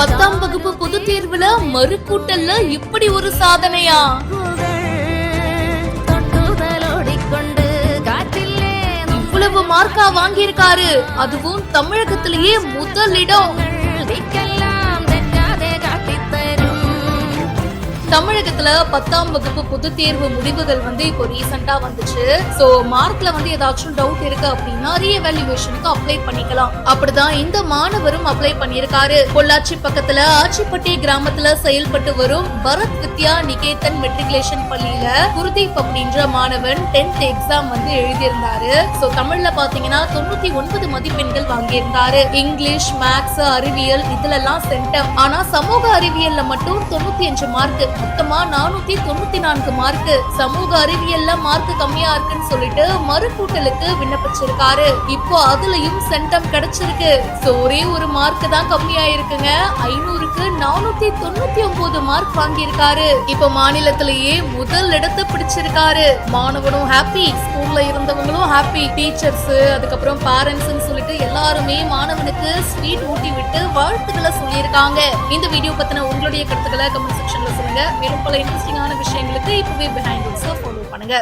10ஆம் வகுப்பு பொதுத் தேர்வுல மறுக்கூட்டல்ல இப்படி ஒரு சாதனையா? இவ்வளவு மார்க்கா வாங்கியிருக்காரு, அதுவும் தமிழகத்திலேயே முதலிடம். தமிழகத்துல 10ஆம் வகுப்பு பொது தேர்வு முடிவுகள் இப்போ ரீசெண்டா வந்துச்சு. சோ மார்க்ல ஏதாச்சும் டவுட் இருக்கு அப்படின்னா ரீஎவாலுவேஷனுக்கு அப்ளை பண்ணிக்கலாம். அப்படிதான் இந்த மாணவரும் அப்ளை பண்ணியிருக்காரு. பொள்ளாச்சி பக்கத்துல ஆச்சிப்பட்டி கிராமத்துல செயல்பட்டு வரும் பரத் வித்யா நிகேதன் மெட்ரிகுலேஷன் பள்ளியில குருதீப் அப்படின்ற மாணவன் 10th எக்ஸாம் எழுதியிருந்தாரு. சோ தமிழ்ல பாத்தீங்கன்னா 99 மதிப்பெண்கள் வாங்கியிருந்தாரு. இங்கிலீஷ், மேக்ஸ், அறிவியல் இதுலெல்லாம் சென்டம். ஆனா சமூக அறிவியல்ல மட்டும் 95 மார்க், மொத்தமா 494 மார்க். சமூக அறிவியல்ல மார்க் கம்மியா இருக்குன்னு சொல்லிட்டு மறுக்கூட்டலுக்கு விண்ணப்பிச்சிருக்காரு. இப்போ அதுலயும் சென்டம் கிடைச்சிருக்கு. ஒரே ஒரு மார்க் தான் கம்மியா இருக்குங்க. 500க்கு 499 மார்க் வாங்கியிருக்காரு. இப்போ மாநிலத்திலேயே முதல் இடத்தை பிடிச்சிருக்காரு. மாணவனும் ஹாப்பி, ஸ்கூல்ல இருந்தவங்களும் ஹாப்பி, டீச்சர்ஸ் அதுக்கப்புறம் பேரண்ட்ஸ் சொல்லிட்டு எல்லாருமே மாணவனுக்கு ஸ்வீட் ஊட்டி விட்டு வாழ்த்துக்களை சொல்லியிருக்காங்க. இந்த வீடியோ பத்தின உங்களுடைய கருத்துக்களை கமெண்ட் செக்ஷன்ல சொல்லுங்க. மேலும் பல இன்ட்ரெஸ்டிங்கான விஷயங்களுக்கு இப்பவே பிஹைண்ட் ஃபாலோ பண்ணுங்க.